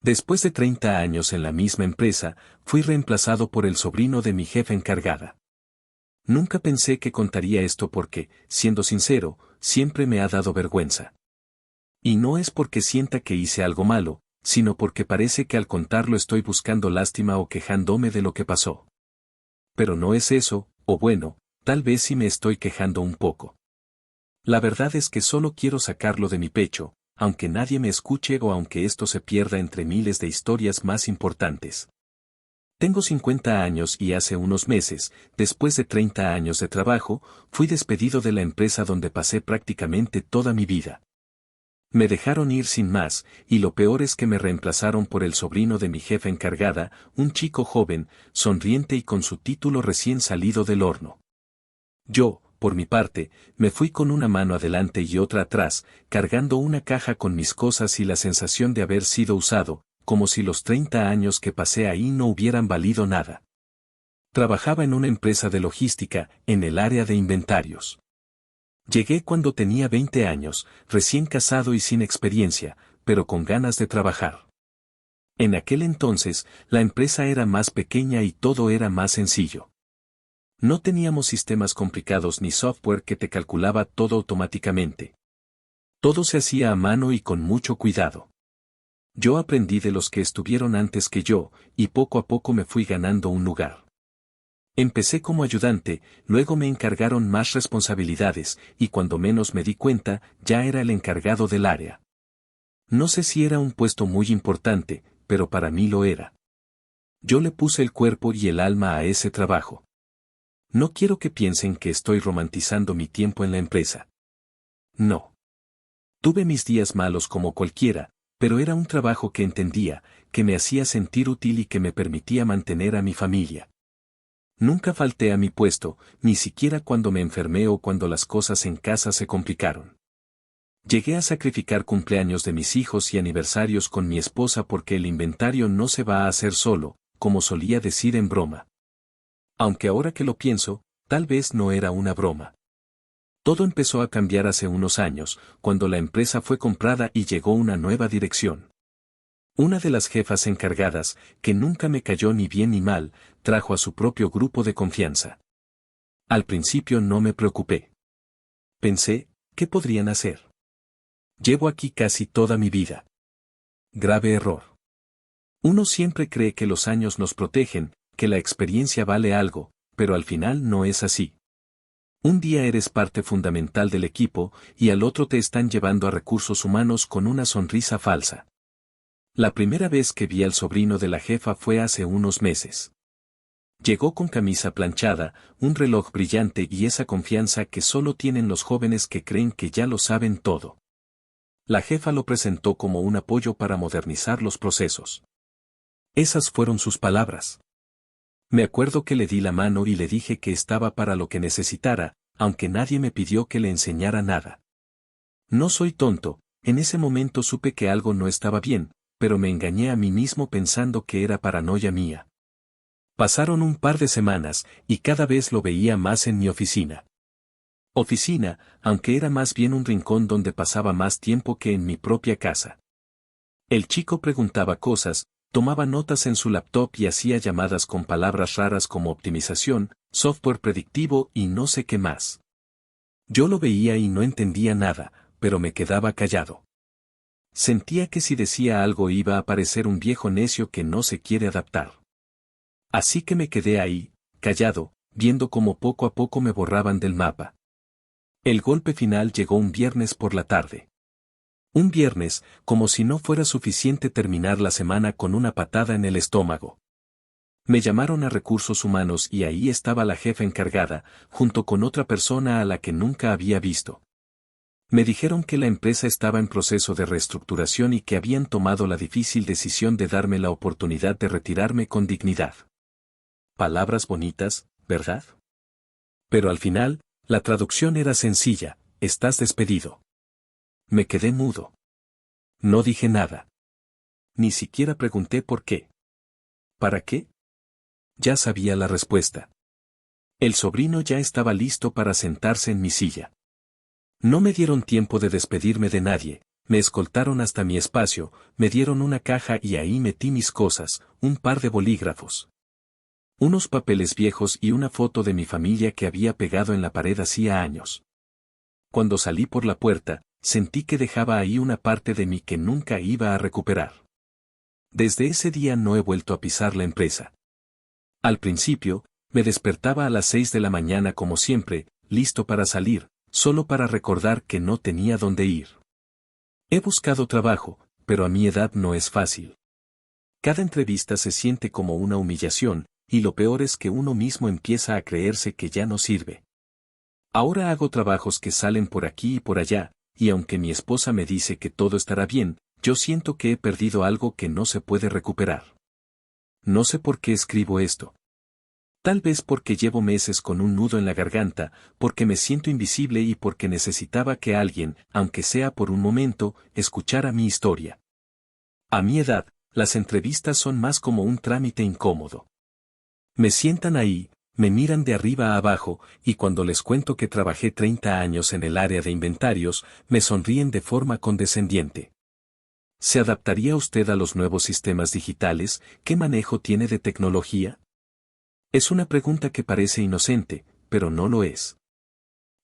Después de 30 años en la misma empresa, fui reemplazado por el sobrino de mi jefa encargada. Nunca pensé que contaría esto porque, siendo sincero, siempre me ha dado vergüenza. Y no es porque sienta que hice algo malo, sino porque parece que al contarlo estoy buscando lástima o quejándome de lo que pasó. Pero no es eso, o bueno, tal vez sí me estoy quejando un poco. La verdad es que solo quiero sacarlo de mi pecho, aunque nadie me escuche o aunque esto se pierda entre miles de historias más importantes. Tengo 50 años y hace unos meses, después de 30 años de trabajo, fui despedido de la empresa donde pasé prácticamente toda mi vida. Me dejaron ir sin más, y lo peor es que me reemplazaron por el sobrino de mi jefa encargada, un chico joven, sonriente y con su título recién salido del horno. Yo, por mi parte, me fui con una mano adelante y otra atrás, cargando una caja con mis cosas y la sensación de haber sido usado, como si los 30 años que pasé ahí no hubieran valido nada. Trabajaba en una empresa de logística, en el área de inventarios. Llegué cuando tenía 20 años, recién casado y sin experiencia, pero con ganas de trabajar. En aquel entonces, la empresa era más pequeña y todo era más sencillo. No teníamos sistemas complicados ni software que te calculaba todo automáticamente. Todo se hacía a mano y con mucho cuidado. Yo aprendí de los que estuvieron antes que yo, y poco a poco me fui ganando un lugar. Empecé como ayudante, luego me encargaron más responsabilidades, y cuando menos me di cuenta, ya era el encargado del área. No sé si era un puesto muy importante, pero para mí lo era. Yo le puse el cuerpo y el alma a ese trabajo. No quiero que piensen que estoy romantizando mi tiempo en la empresa. No. Tuve mis días malos como cualquiera, pero era un trabajo que entendía, que me hacía sentir útil y que me permitía mantener a mi familia. Nunca falté a mi puesto, ni siquiera cuando me enfermé o cuando las cosas en casa se complicaron. Llegué a sacrificar cumpleaños de mis hijos y aniversarios con mi esposa porque el inventario no se va a hacer solo, como solía decir en broma. Aunque ahora que lo pienso, tal vez no era una broma. Todo empezó a cambiar hace unos años, cuando la empresa fue comprada y llegó una nueva dirección. Una de las jefas encargadas, que nunca me cayó ni bien ni mal, trajo a su propio grupo de confianza. Al principio no me preocupé. Pensé, ¿qué podrían hacer? Llevo aquí casi toda mi vida. Grave error. Uno siempre cree que los años nos protegen, que la experiencia vale algo, pero al final no es así. Un día eres parte fundamental del equipo y al otro te están llevando a recursos humanos con una sonrisa falsa. La primera vez que vi al sobrino de la jefa fue hace unos meses. Llegó con camisa planchada, un reloj brillante y esa confianza que solo tienen los jóvenes que creen que ya lo saben todo. La jefa lo presentó como un apoyo para modernizar los procesos. Esas fueron sus palabras. Me acuerdo que le di la mano y le dije que estaba para lo que necesitara, aunque nadie me pidió que le enseñara nada. No soy tonto, en ese momento supe que algo no estaba bien, pero me engañé a mí mismo pensando que era paranoia mía. Pasaron un par de semanas, y cada vez lo veía más en mi oficina. Oficina, aunque era más bien un rincón donde pasaba más tiempo que en mi propia casa. El chico preguntaba cosas, tomaba notas en su laptop y hacía llamadas con palabras raras como optimización, software predictivo y no sé qué más. Yo lo veía y no entendía nada, pero me quedaba callado. Sentía que si decía algo iba a parecer un viejo necio que no se quiere adaptar. Así que me quedé ahí, callado, viendo cómo poco a poco me borraban del mapa. El golpe final llegó un viernes por la tarde. Un viernes, como si no fuera suficiente terminar la semana con una patada en el estómago. Me llamaron a recursos humanos y ahí estaba la jefa encargada, junto con otra persona a la que nunca había visto. Me dijeron que la empresa estaba en proceso de reestructuración y que habían tomado la difícil decisión de darme la oportunidad de retirarme con dignidad. Palabras bonitas, ¿verdad? Pero al final, la traducción era sencilla: estás despedido. Me quedé mudo. No dije nada. Ni siquiera pregunté por qué. ¿Para qué? Ya sabía la respuesta. El sobrino ya estaba listo para sentarse en mi silla. No me dieron tiempo de despedirme de nadie, me escoltaron hasta mi espacio, me dieron una caja y ahí metí mis cosas, un par de bolígrafos, unos papeles viejos y una foto de mi familia que había pegado en la pared hacía años. Cuando salí por la puerta, sentí que dejaba ahí una parte de mí que nunca iba a recuperar. Desde ese día no he vuelto a pisar la empresa. Al principio, me despertaba a las 6 de la mañana como siempre, listo para salir, solo para recordar que no tenía dónde ir. He buscado trabajo, pero a mi edad no es fácil. Cada entrevista se siente como una humillación, y lo peor es que uno mismo empieza a creerse que ya no sirve. Ahora hago trabajos que salen por aquí y por allá, y aunque mi esposa me dice que todo estará bien, yo siento que he perdido algo que no se puede recuperar. No sé por qué escribo esto. Tal vez porque llevo meses con un nudo en la garganta, porque me siento invisible y porque necesitaba que alguien, aunque sea por un momento, escuchara mi historia. A mi edad, las entrevistas son más como un trámite incómodo. Me sientan ahí, me miran de arriba a abajo, y cuando les cuento que trabajé 30 años en el área de inventarios, me sonríen de forma condescendiente. ¿Se adaptaría usted a los nuevos sistemas digitales? ¿Qué manejo tiene de tecnología? Es una pregunta que parece inocente, pero no lo es.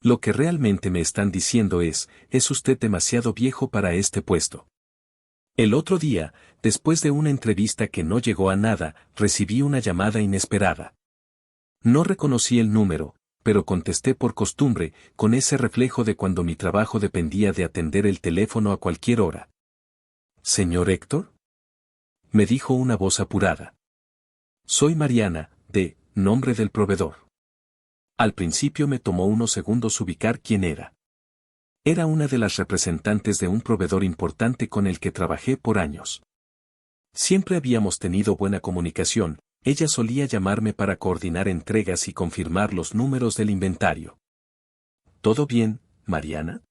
Lo que realmente me están diciendo es usted demasiado viejo para este puesto. El otro día, después de una entrevista que no llegó a nada, recibí una llamada inesperada. No reconocí el número, pero contesté por costumbre, con ese reflejo de cuando mi trabajo dependía de atender el teléfono a cualquier hora. ¿Señor Héctor? Me dijo una voz apurada. Soy Mariana, de nombre del proveedor. Al principio me tomó unos segundos ubicar quién era. Era una de las representantes de un proveedor importante con el que trabajé por años. Siempre habíamos tenido buena comunicación, ella solía llamarme para coordinar entregas y confirmar los números del inventario. ¿Todo bien, Mariana?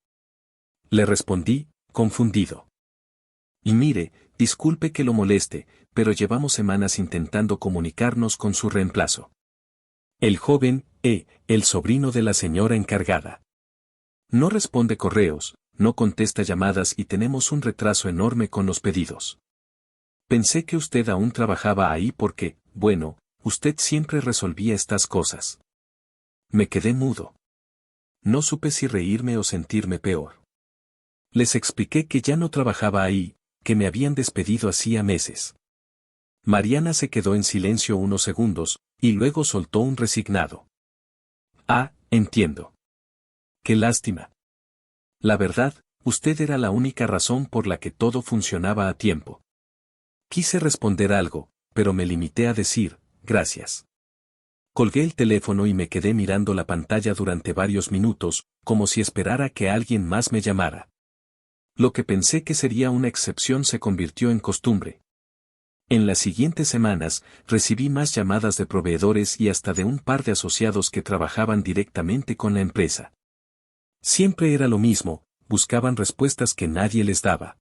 Le respondí, confundido. Y mire, disculpe que lo moleste, pero llevamos semanas intentando comunicarnos con su reemplazo. El joven, el sobrino de la señora encargada. No responde correos, no contesta llamadas y tenemos un retraso enorme con los pedidos. Pensé que usted aún trabajaba ahí porque, bueno, usted siempre resolvía estas cosas. Me quedé mudo. No supe si reírme o sentirme peor. Les expliqué que ya no trabajaba ahí, que me habían despedido hacía meses. Mariana se quedó en silencio unos segundos, y luego soltó un resignado. Ah, entiendo. Qué lástima. La verdad, usted era la única razón por la que todo funcionaba a tiempo. Quise responder algo, pero me limité a decir, gracias. Colgué el teléfono y me quedé mirando la pantalla durante varios minutos, como si esperara que alguien más me llamara. Lo que pensé que sería una excepción se convirtió en costumbre. En las siguientes semanas, recibí más llamadas de proveedores y hasta de un par de asociados que trabajaban directamente con la empresa. Siempre era lo mismo, buscaban respuestas que nadie les daba.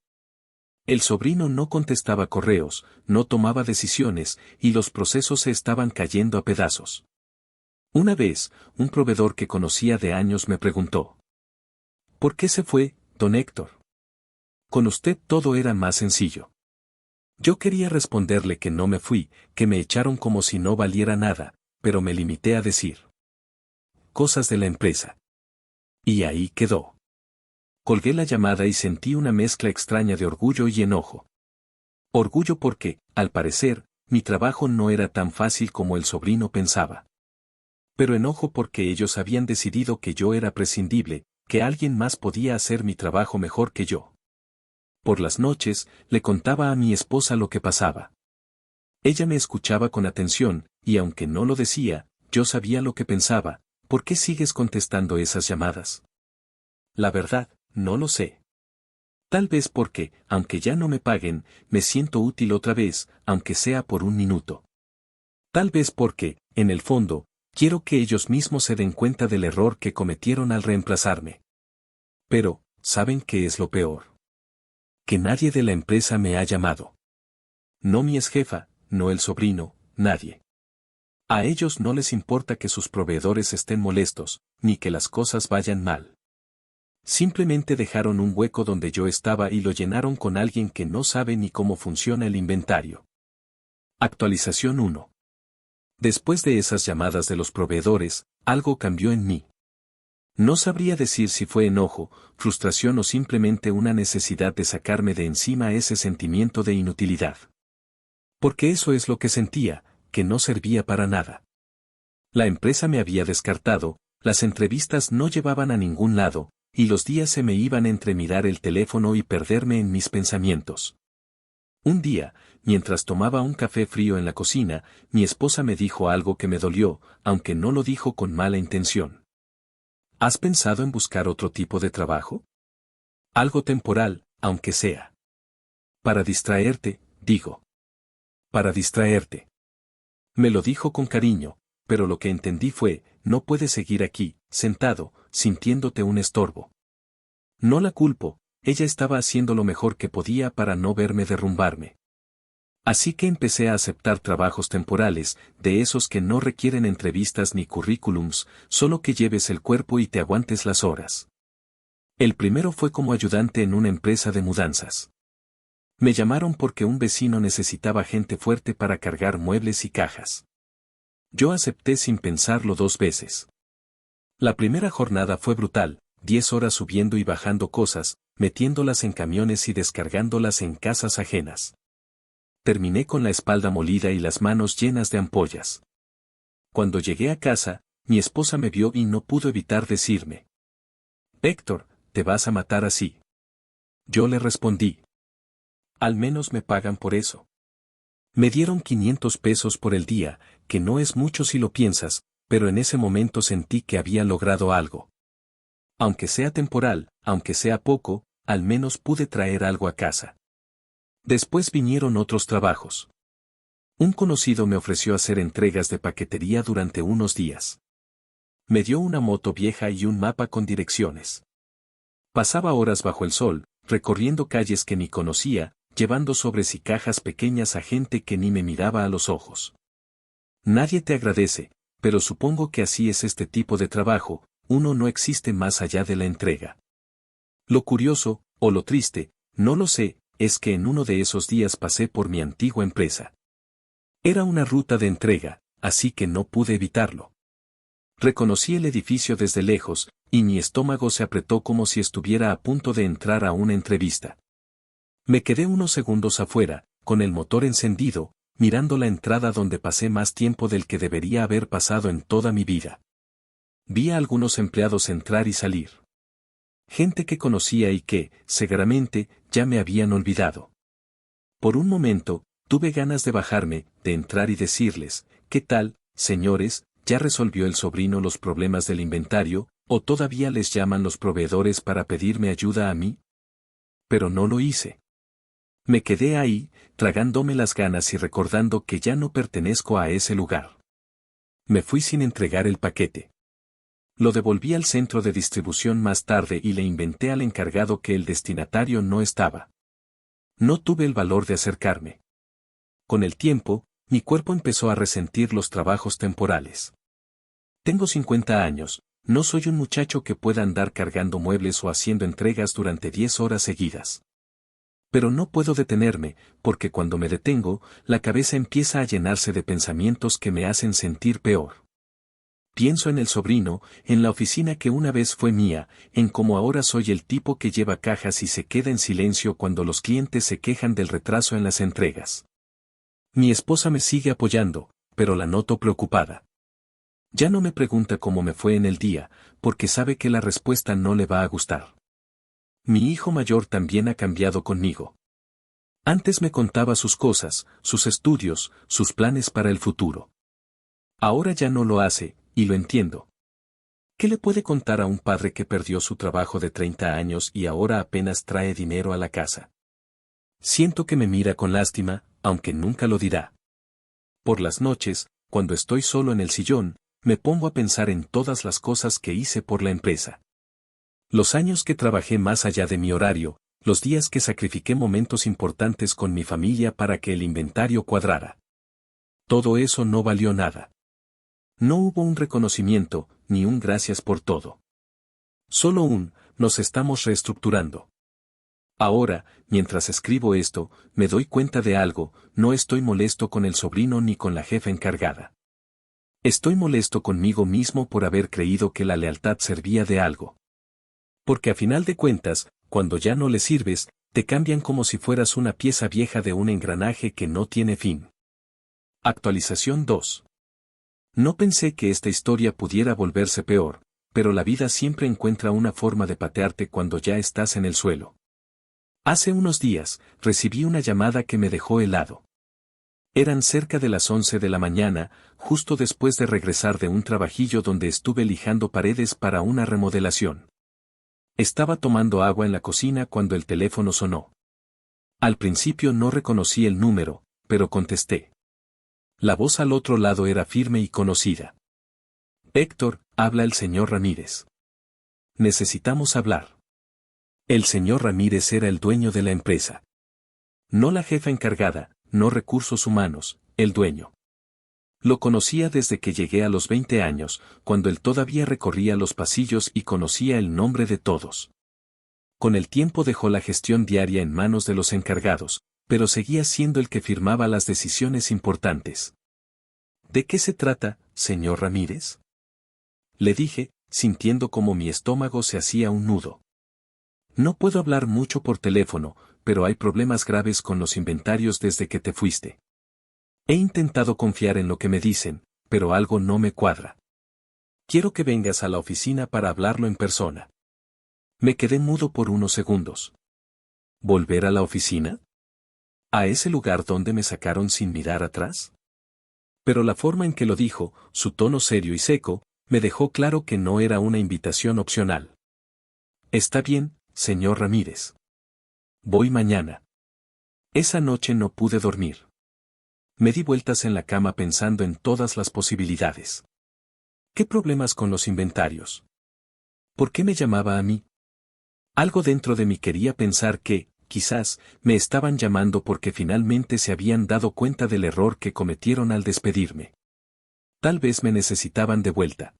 El sobrino no contestaba correos, no tomaba decisiones, y los procesos se estaban cayendo a pedazos. Una vez, un proveedor que conocía de años me preguntó: ¿por qué se fue, don Héctor? Con usted todo era más sencillo. Yo quería responderle que no me fui, que me echaron como si no valiera nada, pero me limité a decir: cosas de la empresa. Y ahí quedó. Colgué la llamada y sentí una mezcla extraña de orgullo y enojo. Orgullo porque, al parecer, mi trabajo no era tan fácil como el sobrino pensaba. Pero enojo porque ellos habían decidido que yo era prescindible, que alguien más podía hacer mi trabajo mejor que yo. Por las noches, le contaba a mi esposa lo que pasaba. Ella me escuchaba con atención, y aunque no lo decía, yo sabía lo que pensaba. ¿Por qué sigues contestando esas llamadas? La verdad, no lo sé. Tal vez porque, aunque ya no me paguen, me siento útil otra vez, aunque sea por un minuto. Tal vez porque, en el fondo, quiero que ellos mismos se den cuenta del error que cometieron al reemplazarme. Pero, ¿saben qué es lo peor? Que nadie de la empresa me ha llamado. No mi exjefa, no el sobrino, nadie. A ellos no les importa que sus proveedores estén molestos, ni que las cosas vayan mal. Simplemente dejaron un hueco donde yo estaba y lo llenaron con alguien que no sabe ni cómo funciona el inventario. Actualización 1. Después de esas llamadas de los proveedores, algo cambió en mí. No sabría decir si fue enojo, frustración o simplemente una necesidad de sacarme de encima ese sentimiento de inutilidad. Porque eso es lo que sentía, que no servía para nada. La empresa me había descartado, las entrevistas no llevaban a ningún lado, y los días se me iban entre mirar el teléfono y perderme en mis pensamientos. Un día, mientras tomaba un café frío en la cocina, mi esposa me dijo algo que me dolió, aunque no lo dijo con mala intención. ¿Has pensado en buscar otro tipo de trabajo? Algo temporal, aunque sea. Para distraerte, digo. Para distraerte. Me lo dijo con cariño, pero lo que entendí fue, no puedes seguir aquí, sentado, sintiéndote un estorbo. No la culpo, ella estaba haciendo lo mejor que podía para no verme derrumbarme. Así que empecé a aceptar trabajos temporales, de esos que no requieren entrevistas ni currículums, solo que lleves el cuerpo y te aguantes las horas. El primero fue como ayudante en una empresa de mudanzas. Me llamaron porque un vecino necesitaba gente fuerte para cargar muebles y cajas. Yo acepté sin pensarlo 2 veces. La primera jornada fue brutal, 10 horas subiendo y bajando cosas, metiéndolas en camiones y descargándolas en casas ajenas. Terminé con la espalda molida y las manos llenas de ampollas. Cuando llegué a casa, mi esposa me vio y no pudo evitar decirme: «Héctor, te vas a matar así». Yo le respondí: «Al menos me pagan por eso». Me dieron 500 pesos por el día, que no es mucho si lo piensas, pero en ese momento sentí que había logrado algo. Aunque sea temporal, aunque sea poco, al menos pude traer algo a casa. Después vinieron otros trabajos. Un conocido me ofreció hacer entregas de paquetería durante unos días. Me dio una moto vieja y un mapa con direcciones. Pasaba horas bajo el sol, recorriendo calles que ni conocía, llevando sobres y cajas pequeñas a gente que ni me miraba a los ojos. Nadie te agradece, pero supongo que así es este tipo de trabajo, uno no existe más allá de la entrega. Lo curioso, o lo triste, no lo sé, es que en uno de esos días pasé por mi antigua empresa. Era una ruta de entrega, así que no pude evitarlo. Reconocí el edificio desde lejos, y mi estómago se apretó como si estuviera a punto de entrar a una entrevista. Me quedé unos segundos afuera, con el motor encendido, mirando la entrada donde pasé más tiempo del que debería haber pasado en toda mi vida. Vi a algunos empleados entrar y salir. Gente que conocía y que, seguramente, ya me habían olvidado. Por un momento, tuve ganas de bajarme, de entrar y decirles: «¿Qué tal, señores? ¿Ya resolvió el sobrino los problemas del inventario, o todavía les llaman los proveedores para pedirme ayuda a mí?» Pero no lo hice. Me quedé ahí, tragándome las ganas y recordando que ya no pertenezco a ese lugar. Me fui sin entregar el paquete. Lo devolví al centro de distribución más tarde y le inventé al encargado que el destinatario no estaba. No tuve el valor de acercarme. Con el tiempo, mi cuerpo empezó a resentir los trabajos temporales. Tengo 50 años, no soy un muchacho que pueda andar cargando muebles o haciendo entregas durante 10 horas seguidas. Pero no puedo detenerme, porque cuando me detengo, la cabeza empieza a llenarse de pensamientos que me hacen sentir peor. Pienso en el sobrino, en la oficina que una vez fue mía, en cómo ahora soy el tipo que lleva cajas y se queda en silencio cuando los clientes se quejan del retraso en las entregas. Mi esposa me sigue apoyando, pero la noto preocupada. Ya no me pregunta cómo me fue en el día, porque sabe que la respuesta no le va a gustar. Mi hijo mayor también ha cambiado conmigo. Antes me contaba sus cosas, sus estudios, sus planes para el futuro. Ahora ya no lo hace, y lo entiendo. ¿Qué le puede contar a un padre que perdió su trabajo de 30 años y ahora apenas trae dinero a la casa? Siento que me mira con lástima, aunque nunca lo dirá. Por las noches, cuando estoy solo en el sillón, me pongo a pensar en todas las cosas que hice por la empresa. Los años que trabajé más allá de mi horario, los días que sacrifiqué momentos importantes con mi familia para que el inventario cuadrara. Todo eso no valió nada. No hubo un reconocimiento, ni un gracias por todo. Solo un, nos estamos reestructurando. Ahora, mientras escribo esto, me doy cuenta de algo, no estoy molesto con el sobrino ni con la jefa encargada. Estoy molesto conmigo mismo por haber creído que la lealtad servía de algo. Porque a final de cuentas, cuando ya no le sirves, te cambian como si fueras una pieza vieja de un engranaje que no tiene fin. Actualización 2. No pensé que esta historia pudiera volverse peor, pero la vida siempre encuentra una forma de patearte cuando ya estás en el suelo. Hace unos días, recibí una llamada que me dejó helado. Eran cerca de las 11 de la mañana, justo después de regresar de un trabajillo donde estuve lijando paredes para una remodelación. Estaba tomando agua en la cocina cuando el teléfono sonó. Al principio no reconocí el número, pero contesté. La voz al otro lado era firme y conocida. Héctor, habla el señor Ramírez. Necesitamos hablar. El señor Ramírez era el dueño de la empresa. No la jefa encargada, no recursos humanos, el dueño. Lo conocía desde que llegué a los 20 años, cuando él todavía recorría los pasillos y conocía el nombre de todos. Con el tiempo dejó la gestión diaria en manos de los encargados, pero seguía siendo el que firmaba las decisiones importantes. ¿De qué se trata, señor Ramírez? Le dije, sintiendo como mi estómago se hacía un nudo. No puedo hablar mucho por teléfono, pero hay problemas graves con los inventarios desde que te fuiste. He intentado confiar en lo que me dicen, pero algo no me cuadra. Quiero que vengas a la oficina para hablarlo en persona. Me quedé mudo por unos segundos. ¿Volver a la oficina? ¿A ese lugar donde me sacaron sin mirar atrás? Pero la forma en que lo dijo, su tono serio y seco, me dejó claro que no era una invitación opcional. Está bien, señor Ramírez. Voy mañana. Esa noche no pude dormir. Me di vueltas en la cama pensando en todas las posibilidades. ¿Qué problemas con los inventarios? ¿Por qué me llamaba a mí? Algo dentro de mí quería pensar que, quizás, me estaban llamando porque finalmente se habían dado cuenta del error que cometieron al despedirme. Tal vez me necesitaban de vuelta.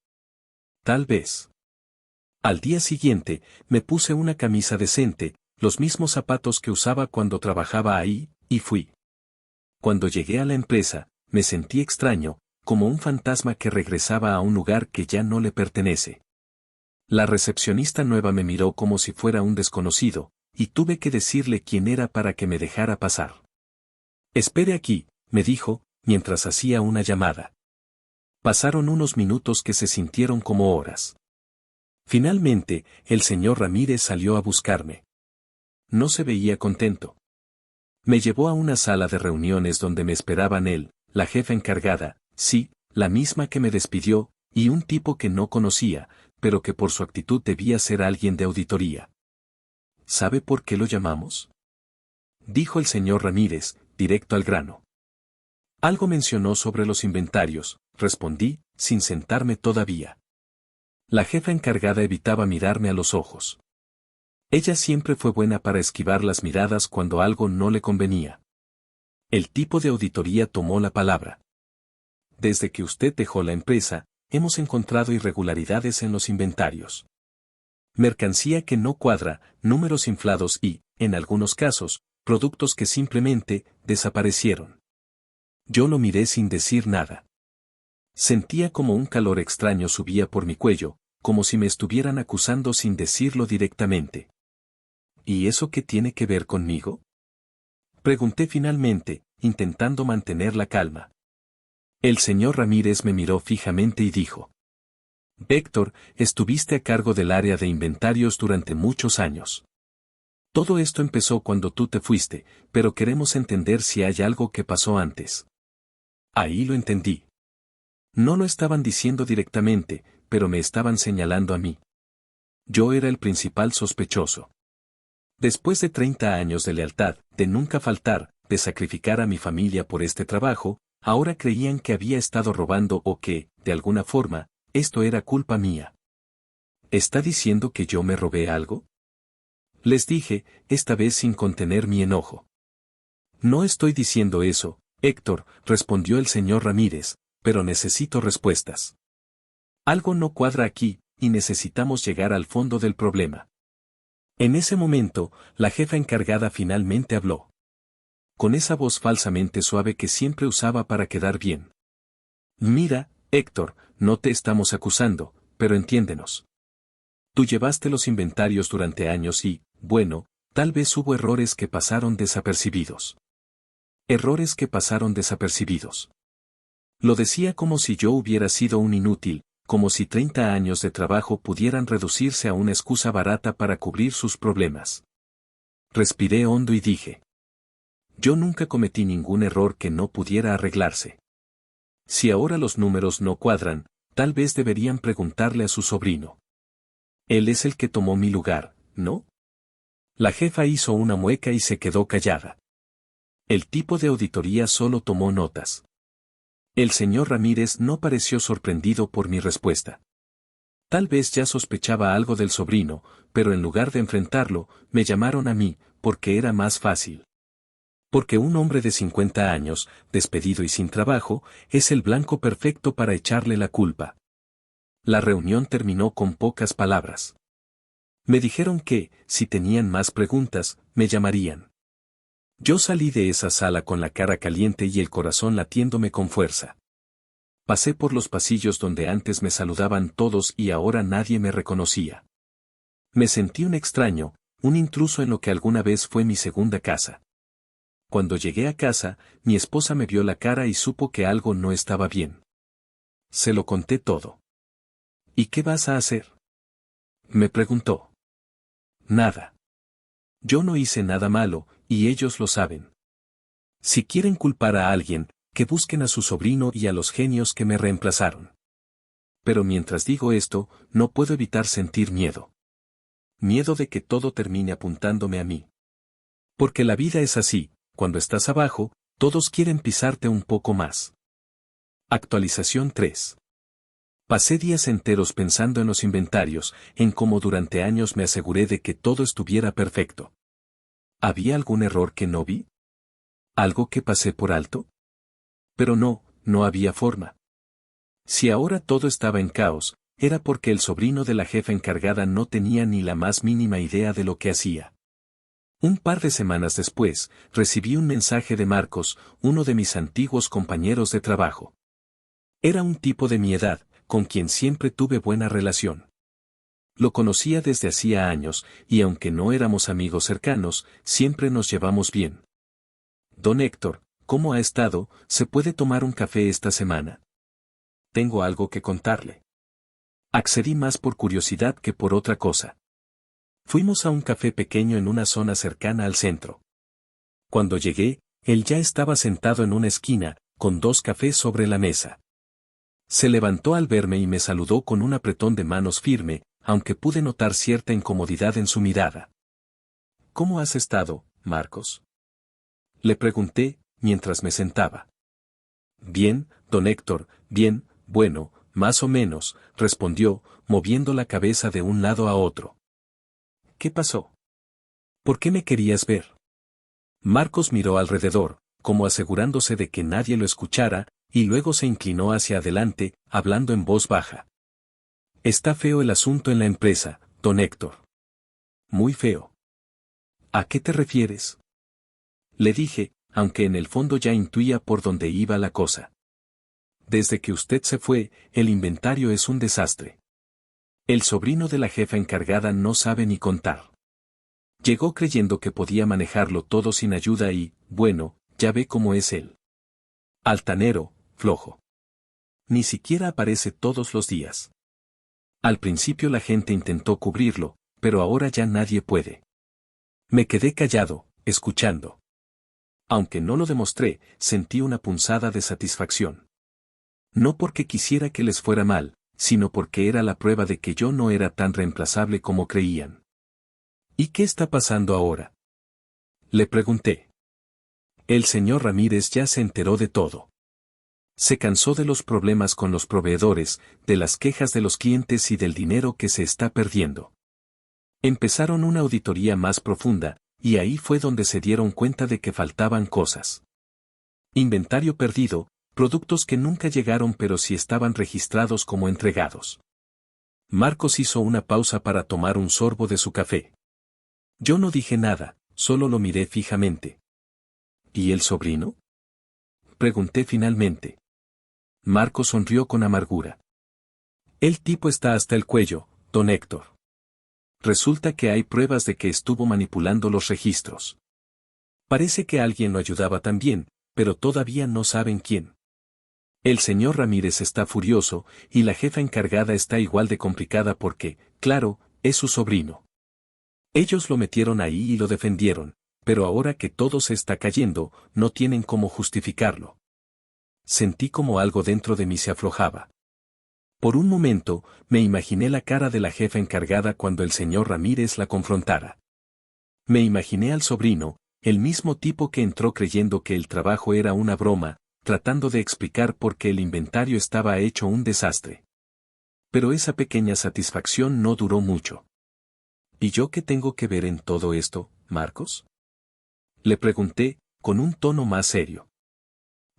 Tal vez. Al día siguiente, me puse una camisa decente, los mismos zapatos que usaba cuando trabajaba ahí, y fui. Cuando llegué a la empresa, me sentí extraño, como un fantasma que regresaba a un lugar que ya no le pertenece. La recepcionista nueva me miró como si fuera un desconocido, y tuve que decirle quién era para que me dejara pasar. Espere aquí, me dijo, mientras hacía una llamada. Pasaron unos minutos que se sintieron como horas. Finalmente, el señor Ramírez salió a buscarme. No se veía contento. Me llevó a una sala de reuniones donde me esperaban él, la jefa encargada, sí, la misma que me despidió, y un tipo que no conocía, pero que por su actitud debía ser alguien de auditoría. ¿Sabe por qué lo llamamos? Dijo el señor Ramírez, directo al grano. Algo mencionó sobre los inventarios, respondí, sin sentarme todavía. La jefa encargada evitaba mirarme a los ojos. Ella siempre fue buena para esquivar las miradas cuando algo no le convenía. El tipo de auditoría tomó la palabra. Desde que usted dejó la empresa, hemos encontrado irregularidades en los inventarios. Mercancía que no cuadra, números inflados y, en algunos casos, productos que simplemente desaparecieron. Yo lo miré sin decir nada. Sentía como un calor extraño subía por mi cuello, como si me estuvieran acusando sin decirlo directamente. ¿Y eso qué tiene que ver conmigo? Pregunté finalmente, intentando mantener la calma. El señor Ramírez me miró fijamente y dijo: Héctor, estuviste a cargo del área de inventarios durante muchos años. Todo esto empezó cuando tú te fuiste, pero queremos entender si hay algo que pasó antes. Ahí lo entendí. No lo estaban diciendo directamente, pero me estaban señalando a mí. Yo era el principal sospechoso. Después de 30 años de lealtad, de nunca faltar, de sacrificar a mi familia por este trabajo, ahora creían que había estado robando o que, de alguna forma, esto era culpa mía. ¿Está diciendo que yo me robé algo? Les dije, esta vez sin contener mi enojo. No estoy diciendo eso, Héctor, respondió el señor Ramírez, pero necesito respuestas. Algo no cuadra aquí, y necesitamos llegar al fondo del problema. En ese momento, la jefa encargada finalmente habló. Con esa voz falsamente suave que siempre usaba para quedar bien. Mira, Héctor, no te estamos acusando, pero entiéndenos. Tú llevaste los inventarios durante años y, bueno, tal vez hubo errores que pasaron desapercibidos. Errores que pasaron desapercibidos. Lo decía como si yo hubiera sido un inútil, como si 30 años de trabajo pudieran reducirse a una excusa barata para cubrir sus problemas. Respiré hondo y dije. Yo nunca cometí ningún error que no pudiera arreglarse. Si ahora los números no cuadran, tal vez deberían preguntarle a su sobrino. Él es el que tomó mi lugar, ¿no? La jefa hizo una mueca y se quedó callada. El tipo de auditoría solo tomó notas. El señor Ramírez no pareció sorprendido por mi respuesta. Tal vez ya sospechaba algo del sobrino, pero en lugar de enfrentarlo, me llamaron a mí, porque era más fácil. Porque un hombre de 50 años, despedido y sin trabajo, es el blanco perfecto para echarle la culpa. La reunión terminó con pocas palabras. Me dijeron que, si tenían más preguntas, me llamarían. Yo salí de esa sala con la cara caliente y el corazón latiéndome con fuerza. Pasé por los pasillos donde antes me saludaban todos y ahora nadie me reconocía. Me sentí un extraño, un intruso en lo que alguna vez fue mi segunda casa. Cuando llegué a casa, mi esposa me vio la cara y supo que algo no estaba bien. Se lo conté todo. ¿Y qué vas a hacer?, me preguntó. Nada. Yo no hice nada malo, y ellos lo saben. Si quieren culpar a alguien, que busquen a su sobrino y a los genios que me reemplazaron. Pero mientras digo esto, no puedo evitar sentir miedo. Miedo de que todo termine apuntándome a mí. Porque la vida es así, cuando estás abajo, todos quieren pisarte un poco más. Actualización 3. Pasé días enteros pensando en los inventarios, en cómo durante años me aseguré de que todo estuviera perfecto. ¿Había algún error que no vi? ¿Algo que pasé por alto? Pero no había forma. Si ahora todo estaba en caos, era porque el sobrino de la jefa encargada no tenía ni la más mínima idea de lo que hacía. Un par de semanas después, recibí un mensaje de Marcos, uno de mis antiguos compañeros de trabajo. Era un tipo de mi edad, con quien siempre tuve buena relación. Lo conocía desde hacía años, y aunque no éramos amigos cercanos, siempre nos llevamos bien. Don Héctor, ¿cómo ha estado? ¿Se puede tomar un café esta semana? Tengo algo que contarle. Accedí más por curiosidad que por otra cosa. Fuimos a un café pequeño en una zona cercana al centro. Cuando llegué, él ya estaba sentado en una esquina, con 2 cafés sobre la mesa. Se levantó al verme y me saludó con un apretón de manos firme, aunque pude notar cierta incomodidad en su mirada. ¿Cómo has estado, Marcos?, le pregunté, mientras me sentaba. Bien, don Héctor, bien, bueno, más o menos, respondió, moviendo la cabeza de un lado a otro. ¿Qué pasó? ¿Por qué me querías ver? Marcos miró alrededor, como asegurándose de que nadie lo escuchara, y luego se inclinó hacia adelante, hablando en voz baja. Está feo el asunto en la empresa, don Héctor. Muy feo. ¿A qué te refieres?, le dije, aunque en el fondo ya intuía por dónde iba la cosa. Desde que usted se fue, el inventario es un desastre. El sobrino de la jefa encargada no sabe ni contar. Llegó creyendo que podía manejarlo todo sin ayuda y, bueno, ya ve cómo es él. Altanero, flojo. Ni siquiera aparece todos los días. Al principio la gente intentó cubrirlo, pero ahora ya nadie puede. Me quedé callado, escuchando. Aunque no lo demostré, sentí una punzada de satisfacción. No porque quisiera que les fuera mal, sino porque era la prueba de que yo no era tan reemplazable como creían. ¿Y qué está pasando ahora?, le pregunté. El señor Ramírez ya se enteró de todo. Se cansó de los problemas con los proveedores, de las quejas de los clientes y del dinero que se está perdiendo. Empezaron una auditoría más profunda, y ahí fue donde se dieron cuenta de que faltaban cosas. Inventario perdido, productos que nunca llegaron pero sí estaban registrados como entregados. Marcos hizo una pausa para tomar un sorbo de su café. Yo no dije nada, solo lo miré fijamente. ¿Y el sobrino? Pregunté finalmente. Marco sonrió con amargura. El tipo está hasta el cuello, don Héctor. Resulta que hay pruebas de que estuvo manipulando los registros. Parece que alguien lo ayudaba también, pero todavía no saben quién. El señor Ramírez está furioso, y la jefa encargada está igual de complicada porque, claro, es su sobrino. Ellos lo metieron ahí y lo defendieron, pero ahora que todo se está cayendo, no tienen cómo justificarlo. Sentí como algo dentro de mí se aflojaba. Por un momento, me imaginé la cara de la jefa encargada cuando el señor Ramírez la confrontara. Me imaginé al sobrino, el mismo tipo que entró creyendo que el trabajo era una broma, tratando de explicar por qué el inventario estaba hecho un desastre. Pero esa pequeña satisfacción no duró mucho. ¿Y yo qué tengo que ver en todo esto, Marcos? Le pregunté, con un tono más serio.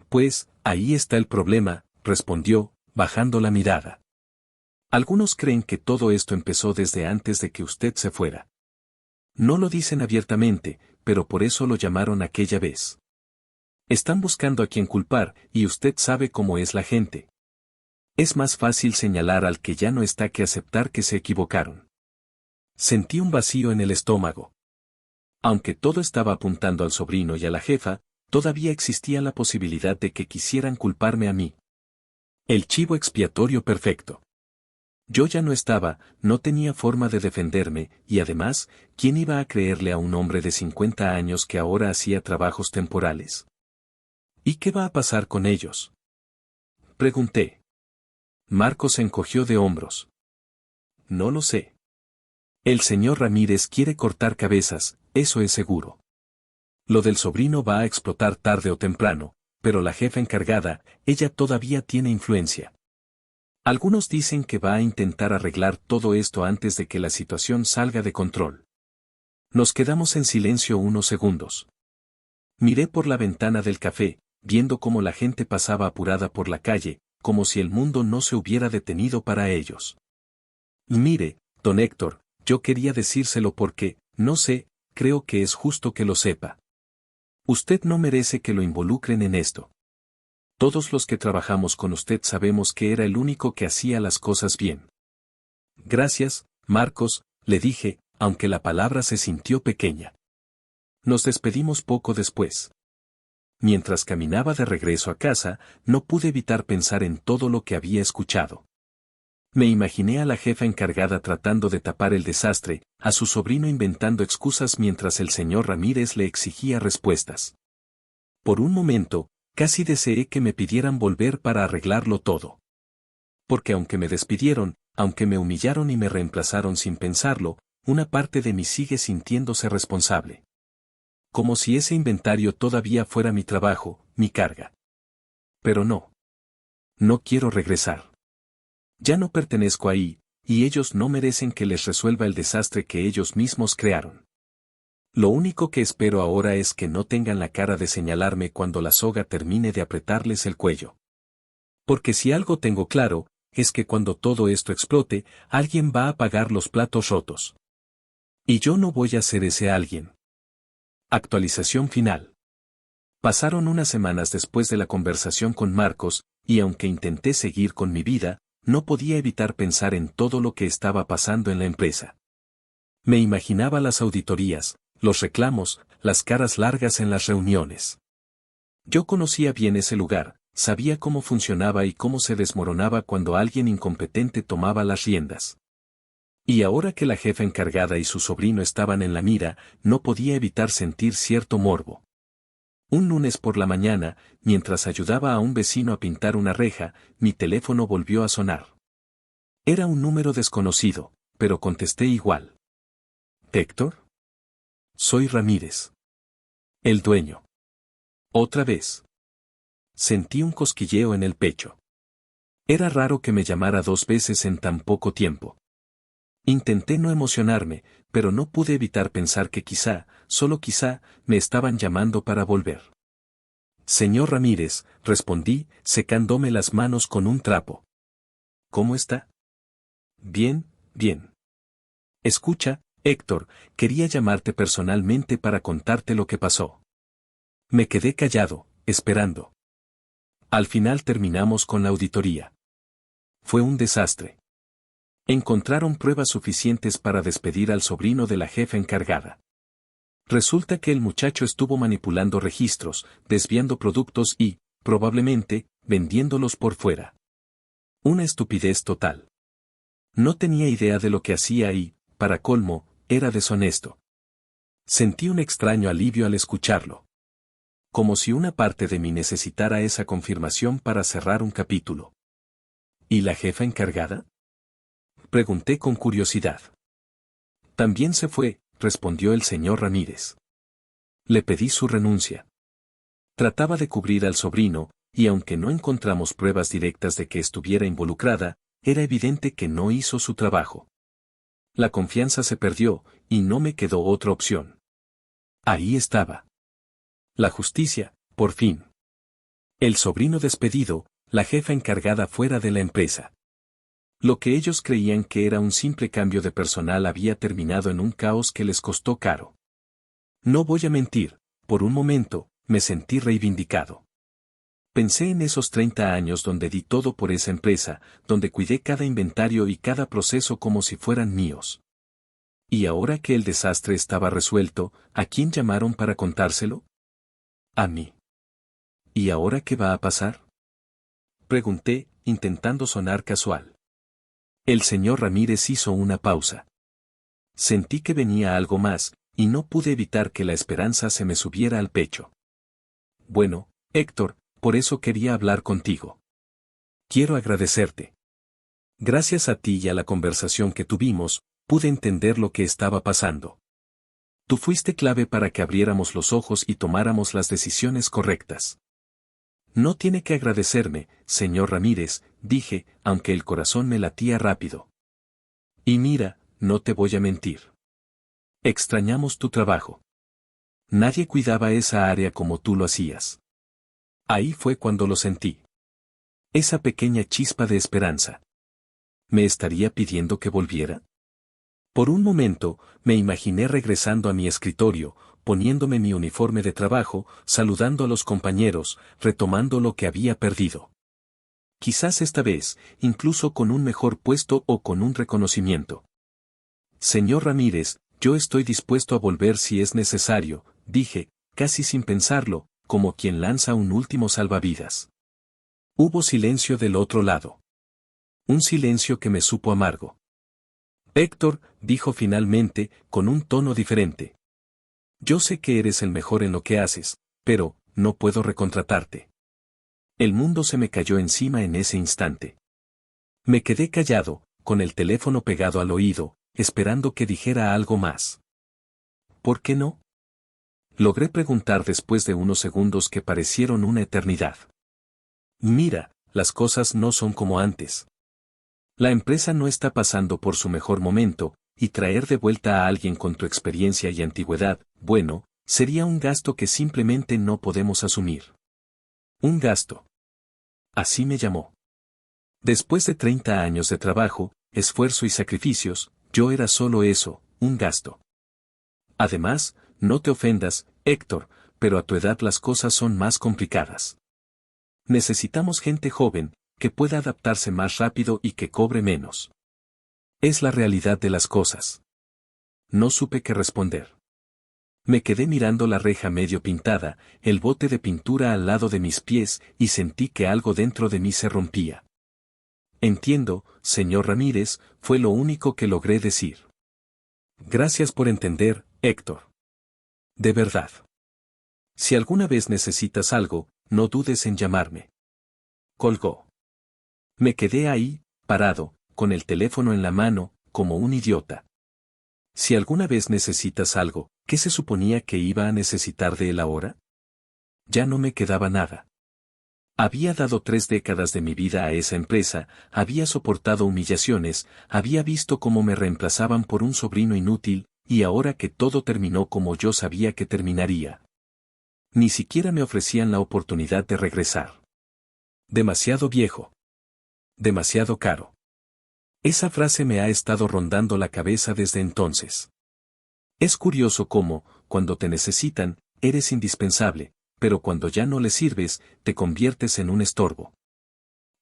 Pues, ahí está el problema, respondió, bajando la mirada. Algunos creen que todo esto empezó desde antes de que usted se fuera. No lo dicen abiertamente, pero por eso lo llamaron aquella vez. Están buscando a quien culpar, y usted sabe cómo es la gente. Es más fácil señalar al que ya no está que aceptar que se equivocaron. Sentí un vacío en el estómago. Aunque todo estaba apuntando al sobrino y a la jefa, todavía existía la posibilidad de que quisieran culparme a mí. El chivo expiatorio perfecto. Yo ya no estaba, no tenía forma de defenderme, y además, ¿quién iba a creerle a un hombre de 50 años que ahora hacía trabajos temporales? ¿Y qué va a pasar con ellos? Pregunté. Marcos se encogió de hombros. No lo sé. El señor Ramírez quiere cortar cabezas, eso es seguro. Lo del sobrino va a explotar tarde o temprano, pero la jefa encargada, ella todavía tiene influencia. Algunos dicen que va a intentar arreglar todo esto antes de que la situación salga de control. Nos quedamos en silencio unos segundos. Miré por la ventana del café, viendo cómo la gente pasaba apurada por la calle, como si el mundo no se hubiera detenido para ellos. Y mire, don Héctor, yo quería decírselo porque, no sé, creo que es justo que lo sepa. Usted no merece que lo involucren en esto. Todos los que trabajamos con usted sabemos que era el único que hacía las cosas bien. Gracias, Marcos, le dije, aunque la palabra se sintió pequeña. Nos despedimos poco después. Mientras caminaba de regreso a casa, no pude evitar pensar en todo lo que había escuchado. Me imaginé a la jefa encargada tratando de tapar el desastre, a su sobrino inventando excusas mientras el señor Ramírez le exigía respuestas. Por un momento, casi deseé que me pidieran volver para arreglarlo todo. Porque aunque me despidieron, aunque me humillaron y me reemplazaron sin pensarlo, una parte de mí sigue sintiéndose responsable. Como si ese inventario todavía fuera mi trabajo, mi carga. Pero no. No quiero regresar. Ya no pertenezco ahí, y ellos no merecen que les resuelva el desastre que ellos mismos crearon. Lo único que espero ahora es que no tengan la cara de señalarme cuando la soga termine de apretarles el cuello. Porque si algo tengo claro, es que cuando todo esto explote, alguien va a pagar los platos rotos. Y yo no voy a ser ese alguien. Actualización final. Pasaron unas semanas después de la conversación con Marcos, y aunque intenté seguir con mi vida, no podía evitar pensar en todo lo que estaba pasando en la empresa. Me imaginaba las auditorías, los reclamos, las caras largas en las reuniones. Yo conocía bien ese lugar, sabía cómo funcionaba y cómo se desmoronaba cuando alguien incompetente tomaba las riendas. Y ahora que la jefa encargada y su sobrino estaban en la mira, no podía evitar sentir cierto morbo. Un lunes por la mañana, mientras ayudaba a un vecino a pintar una reja, mi teléfono volvió a sonar. Era un número desconocido, pero contesté igual. ¿Héctor? Soy Ramírez. El dueño. Otra vez. Sentí un cosquilleo en el pecho. Era raro que me llamara 2 veces en tan poco tiempo. Intenté no emocionarme, pero no pude evitar pensar que quizá, solo quizá, me estaban llamando para volver. Señor Ramírez, respondí, secándome las manos con un trapo. ¿Cómo está? Bien, bien. Escucha, Héctor, quería llamarte personalmente para contarte lo que pasó. Me quedé callado, esperando. Al final terminamos con la auditoría. Fue un desastre. Encontraron pruebas suficientes para despedir al sobrino de la jefa encargada. Resulta que el muchacho estuvo manipulando registros, desviando productos y, probablemente, vendiéndolos por fuera. Una estupidez total. No tenía idea de lo que hacía y, para colmo, era deshonesto. Sentí un extraño alivio al escucharlo. Como si una parte de mí necesitara esa confirmación para cerrar un capítulo. ¿Y la jefa encargada? Pregunté con curiosidad. También se fue, respondió el señor Ramírez. Le pedí su renuncia. Trataba de cubrir al sobrino, y aunque no encontramos pruebas directas de que estuviera involucrada, era evidente que no hizo su trabajo. La confianza se perdió, y no me quedó otra opción. Ahí estaba. La justicia, por fin. El sobrino despedido, la jefa encargada fuera de la empresa. Lo que ellos creían que era un simple cambio de personal había terminado en un caos que les costó caro. No voy a mentir, por un momento, me sentí reivindicado. Pensé en esos 30 años donde di todo por esa empresa, donde cuidé cada inventario y cada proceso como si fueran míos. Y ahora que el desastre estaba resuelto, ¿a quién llamaron para contárselo? A mí. ¿Y ahora qué va a pasar? Pregunté, intentando sonar casual. El señor Ramírez hizo una pausa. Sentí que venía algo más, y no pude evitar que la esperanza se me subiera al pecho. Bueno, Héctor, por eso quería hablar contigo. Quiero agradecerte. Gracias a ti y a la conversación que tuvimos, pude entender lo que estaba pasando. Tú fuiste clave para que abriéramos los ojos y tomáramos las decisiones correctas. No tiene que agradecerme, señor Ramírez, dije, aunque el corazón me latía rápido. Y mira, no te voy a mentir. Extrañamos tu trabajo. Nadie cuidaba esa área como tú lo hacías. Ahí fue cuando lo sentí. Esa pequeña chispa de esperanza. ¿Me estaría pidiendo que volviera? Por un momento, me imaginé regresando a mi escritorio, poniéndome mi uniforme de trabajo, saludando a los compañeros, retomando lo que había perdido. Quizás esta vez, incluso con un mejor puesto o con un reconocimiento. Señor Ramírez, yo estoy dispuesto a volver si es necesario, dije, casi sin pensarlo, como quien lanza un último salvavidas. Hubo silencio del otro lado. Un silencio que me supo amargo. Héctor, dijo finalmente, con un tono diferente. Yo sé que eres el mejor en lo que haces, pero, no puedo recontratarte. El mundo se me cayó encima en ese instante. Me quedé callado, con el teléfono pegado al oído, esperando que dijera algo más. ¿Por qué no? Logré preguntar después de unos segundos que parecieron una eternidad. Mira, las cosas no son como antes. La empresa no está pasando por su mejor momento, y traer de vuelta a alguien con tu experiencia y antigüedad, bueno, sería un gasto que simplemente no podemos asumir. Un gasto. Así me llamó. Después de 30 años de trabajo, esfuerzo y sacrificios, yo era solo eso, un gasto. Además, no te ofendas, Héctor, pero a tu edad las cosas son más complicadas. Necesitamos gente joven, que pueda adaptarse más rápido y que cobre menos. Es la realidad de las cosas. No supe qué responder. Me quedé mirando la reja medio pintada, el bote de pintura al lado de mis pies, y sentí que algo dentro de mí se rompía. Entiendo, señor Ramírez, fue lo único que logré decir. Gracias por entender, Héctor. De verdad. Si alguna vez necesitas algo, no dudes en llamarme. Colgó. Me quedé ahí, parado, con el teléfono en la mano, como un idiota. Si alguna vez necesitas algo, ¿qué se suponía que iba a necesitar de él ahora? Ya no me quedaba nada. Había dado 3 décadas de mi vida a esa empresa, había soportado humillaciones, había visto cómo me reemplazaban por un sobrino inútil, y ahora que todo terminó como yo sabía que terminaría. Ni siquiera me ofrecían la oportunidad de regresar. Demasiado viejo. Demasiado caro. Esa frase me ha estado rondando la cabeza desde entonces. Es curioso cómo, cuando te necesitan, eres indispensable, pero cuando ya no les sirves, te conviertes en un estorbo.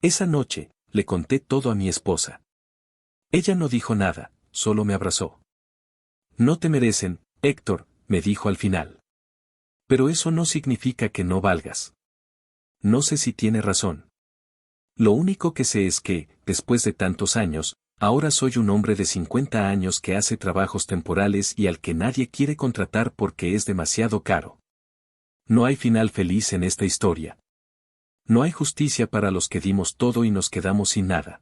Esa noche, le conté todo a mi esposa. Ella no dijo nada, solo me abrazó. No te merecen, Héctor, me dijo al final. Pero eso no significa que no valgas. No sé si tiene razón. Lo único que sé es que, después de tantos años, ahora soy un hombre de 50 años que hace trabajos temporales y al que nadie quiere contratar porque es demasiado caro. No hay final feliz en esta historia. No hay justicia para los que dimos todo y nos quedamos sin nada.